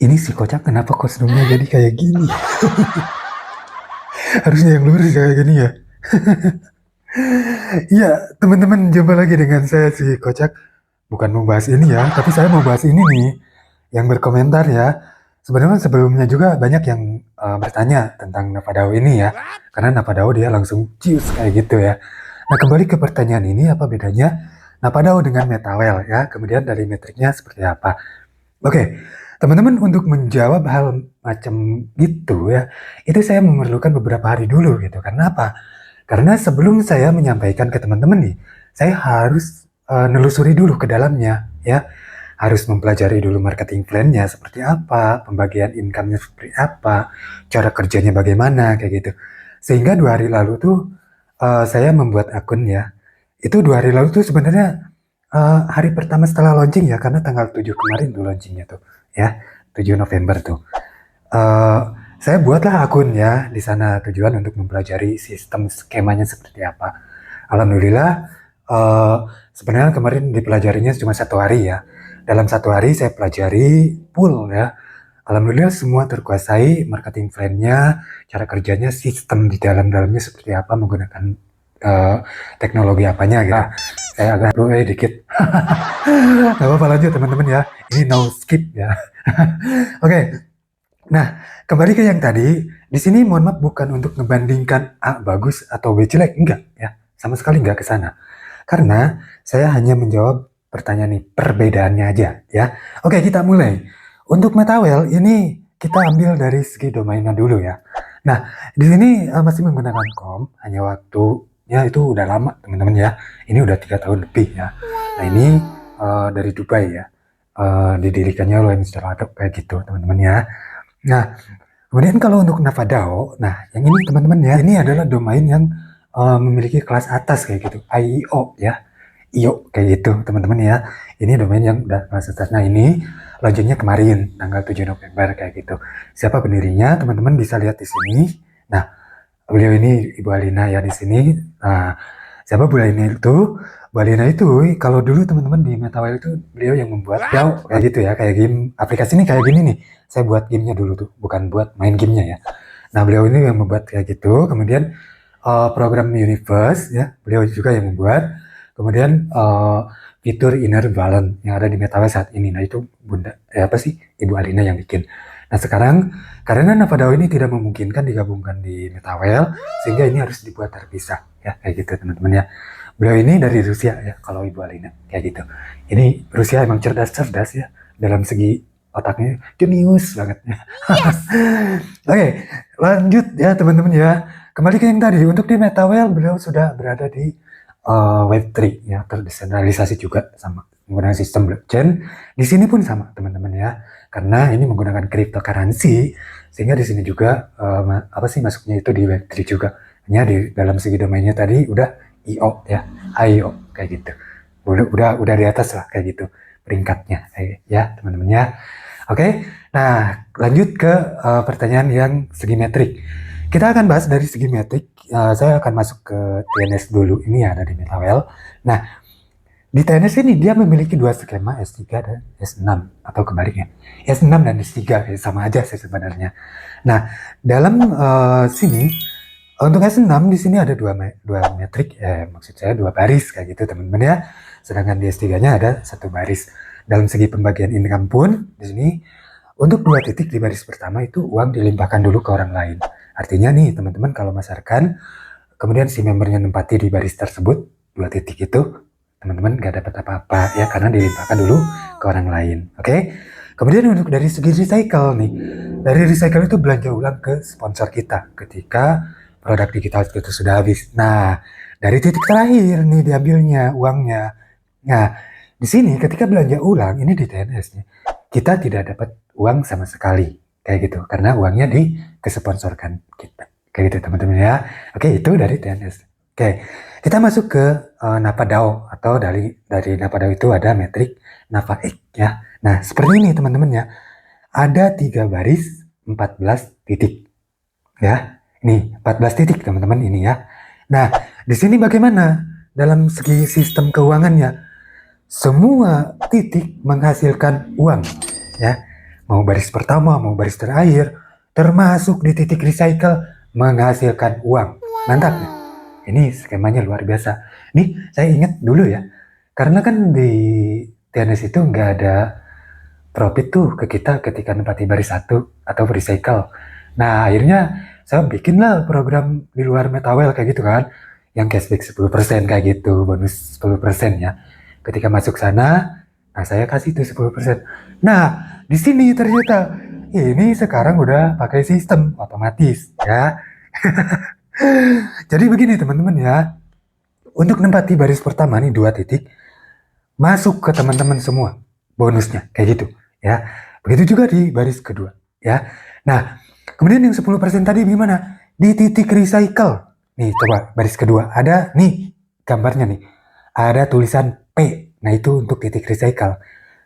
Ini si kocak kenapa kostumnya jadi kayak gini? Harusnya yang lurus kayak gini ya. Iya, teman-teman, jumpa lagi dengan saya si kocak. Bukan mau bahas ini ya, tapi saya mau bahas ini nih, yang berkomentar ya. Sebenarnya sebelumnya juga banyak yang bertanya tentang Napadao ini ya. Karena Napadao dia langsung cius kayak gitu ya. Nah, kembali ke pertanyaan ini, apa bedanya Napadao dengan Metawel ya? Kemudian dari metriknya seperti apa? Oke, teman-teman, untuk menjawab hal macam gitu ya, itu saya memerlukan beberapa hari dulu gitu. Karena apa? Karena sebelum saya menyampaikan ke teman-teman nih, saya harus nelusuri dulu ke dalamnya ya. Harus mempelajari dulu marketing plan-nya seperti apa, pembagian income-nya seperti apa, cara kerjanya bagaimana kayak gitu. Sehingga 2 hari lalu tuh saya membuat akun ya. Itu 2 hari lalu tuh sebenarnya hari pertama setelah launching ya, karena tanggal 7 kemarin tuh launchingnya tuh ya, 7 November tuh. Eh, saya buatlah akun ya di sana, tujuan untuk mempelajari sistem skemanya seperti apa. Alhamdulillah, eh, sebenarnya kemarin dipelajarinya cuma 1 hari ya. Dalam 1 hari saya pelajari full ya. Alhamdulillah semua terkuasai, marketing plan-nya, cara kerjanya, sistem di dalam-dalamnya seperti apa, menggunakan eh, teknologi apanya gitu. Saya agak dikit. Gak apa-apa, lanjut teman-teman ya. Ini no skip ya. Oke, nah, kembali ke yang tadi, di sini mohon maaf bukan untuk ngebandingkan A bagus atau B jelek, enggak ya, sama sekali enggak ke sana. Karena saya hanya menjawab pertanyaan nih, perbedaannya aja ya. Oke, kita mulai. Untuk Metawel ini kita ambil dari segi domainnya dulu ya. Nah, di sini masih menggunakan kom, hanya waktunya itu udah lama teman-teman ya. Ini udah 3 tahun lebih ya. Nah, ini dari Dubai ya. Didirikannya oleh Mr. Ladok kayak gitu teman-teman ya. Nah, kemudian kalau untuk Navadao, nah yang ini teman-teman ya, ini adalah domain yang memiliki kelas atas kayak gitu, IEO ya, IO kayak gitu teman-teman ya. Ini domain yang udah kelas atas. Nah ini launchingnya kemarin tanggal 7 November kayak gitu. Siapa pendirinya? Teman-teman bisa lihat di sini. Nah, beliau ini Ibu Alina ya di sini. Nah, siapa Bu Alina itu? Bu Alina itu kalau dulu teman-teman di Metawel itu beliau yang membuat DAO kayak gitu ya, kayak game aplikasi ini kayak gini nih. Saya buat gamenya dulu tuh, bukan buat main gamenya ya. Nah, beliau ini yang membuat kayak gitu. Kemudian program Universe ya, beliau juga yang membuat. Kemudian fitur Inner Balance yang ada di Metawel saat ini. Nah, itu Bunda apa sih? Ibu Alina yang bikin. Nah, sekarang karena Navadao ini tidak memungkinkan digabungkan di Metawel, sehingga ini harus dibuat terpisah ya, kayak gitu teman-teman ya. Beliau ini dari Rusia ya, kalau Ibu Alina kayak gitu. Ini Rusia emang cerdas-cerdas ya, dalam segi otaknya jenius banget ya. Yes. Oke, lanjut ya teman-teman ya. Kembali ke yang tadi, untuk di Metawel beliau sudah berada di Web3 ya, terdesentralisasi juga sama menggunakan sistem blockchain. Di sini pun sama teman-teman ya, karena ini menggunakan cryptocurrency, sehingga di sini juga apa sih masuknya itu di Web3 juga. Hanya di dalam segi domainnya tadi udah IO ya, IO kayak gitu. Udah di atas lah kayak gitu peringkatnya ya teman-teman ya. Oke, nah lanjut ke pertanyaan yang segi metrik. Kita akan bahas dari segi metrik. Saya akan masuk ke TNS dulu. Ini ada di Metawel. Nah, di TNS ini dia memiliki dua skema S3 dan S6 atau kebaliknya. S6 dan S3 sama aja sih sebenarnya. Nah, dalam sini untuk S6 di sini ada dua metrik, maksud saya dua baris kayak gitu teman-teman ya. Sedangkan di S3-nya ada satu baris. Dalam segi pembagian income pun di sini untuk 2 titik di baris pertama itu uang dilimpahkan dulu ke orang lain. Artinya nih teman-teman kalau masarkan, kemudian si membernya nempati di baris tersebut 2 titik itu, teman-teman gak dapat apa-apa ya karena dilimpahkan dulu ke orang lain. Oke? Kemudian untuk dari segi recycle nih, dari recycle itu belanja ulang ke sponsor kita ketika produk digital itu sudah habis. Nah, dari titik terakhir nih diambilnya uangnya. Nah, di sini ketika belanja ulang ini di TNS nya, kita tidak dapat uang sama sekali kayak gitu karena uangnya kesponsorkan kita. Kayak gitu teman-teman ya. Oke, itu dari TNS. Oke, kita masuk ke Napadao atau dari Napadao itu ada metrik NAVAX ya. Nah, seperti ini teman-teman ya. Ada 3 baris 14 titik ya. Ini 14 titik teman-teman ini ya. Nah, di sini bagaimana dalam segi sistem keuangannya? Semua titik menghasilkan uang ya. mau baris pertama, mau baris terakhir, termasuk di titik recycle menghasilkan uang. Mantap ya? Ini skemanya luar biasa. Nih saya ingat dulu ya, karena kan di tenis itu nggak ada profit tuh ke kita ketika nempati baris satu atau recycle. Nah akhirnya saya bikinlah program di luar Metawel kayak gitu kan, yang cashback 10% kayak gitu, bonus 10% ya. Ketika masuk sana, nah saya kasih tuh 10%. Nah di sini ternyata ini sekarang udah pakai sistem otomatis ya. Jadi begini teman-teman ya, untuk nempati baris pertama nih 2 titik, masuk ke teman-teman semua bonusnya kayak gitu ya. Begitu juga di baris kedua ya. Nah, kemudian yang 10% tadi gimana? Di titik recycle. Nih coba baris kedua ada nih gambarnya nih. Ada tulisan P. Nah, itu untuk titik recycle.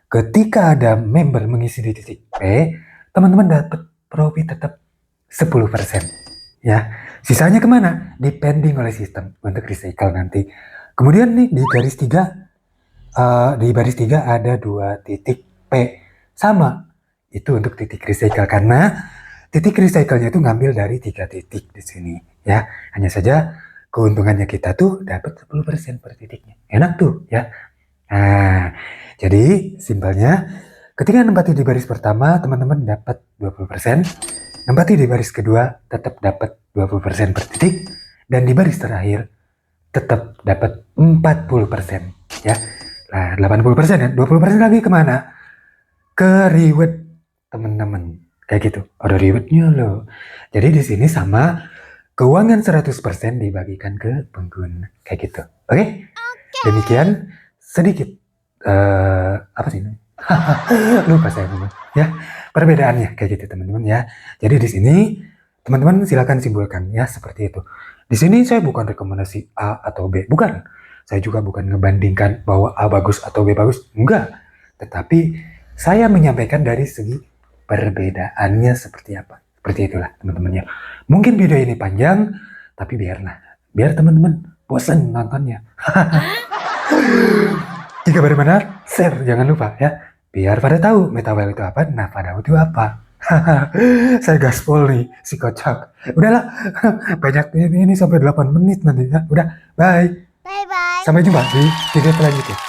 Ketika ada member mengisi di titik P, teman-teman dapat profit tetap 10% ya. Sisanya kemana? Depending oleh sistem untuk recycle nanti. Kemudian nih di baris 3 ada 2 titik P. Sama, itu untuk titik recycle karena titik recycle-nya itu ngambil dari 3 titik di sini ya. Hanya saja keuntungannya kita tuh dapat 10% per titiknya. Enak tuh ya. Nah, jadi simpelnya ketika nempati di baris pertama teman-teman dapat 20%, nempati di baris kedua tetap dapat 20% per titik, dan di baris terakhir tetap dapat 40% ya. Nah, 80% ya, 20% lagi kemana? Ke reward teman-teman. Kayak gitu. Ada rewardnya loh. Jadi di sini sama keuangan 100% dibagikan ke pengguna. Kayak gitu. Oke? Demikian sedikit apa sih ini? Lupa saya ngomong ya. Perbedaannya kayak gitu teman-teman ya. Jadi di sini teman-teman silakan simpulkan ya seperti itu. Di sini saya bukan rekomendasi A atau B, bukan. Saya juga bukan ngebandingkan bahwa A bagus atau B bagus, enggak. Tetapi saya menyampaikan dari segi perbedaannya seperti apa. Seperti itulah teman-teman ya. Mungkin video ini panjang, tapi biar teman-teman bosan nontonnya. Jika benar-benar share, jangan lupa ya. Biar pada tahu Metawel itu apa, Navadaw itu apa. Saya gaspol nih, si kocak. Udahlah, banyak ini sampai 8 menit nanti ya. Udah, bye. Bye bye. Sampai jumpa di video selanjutnya.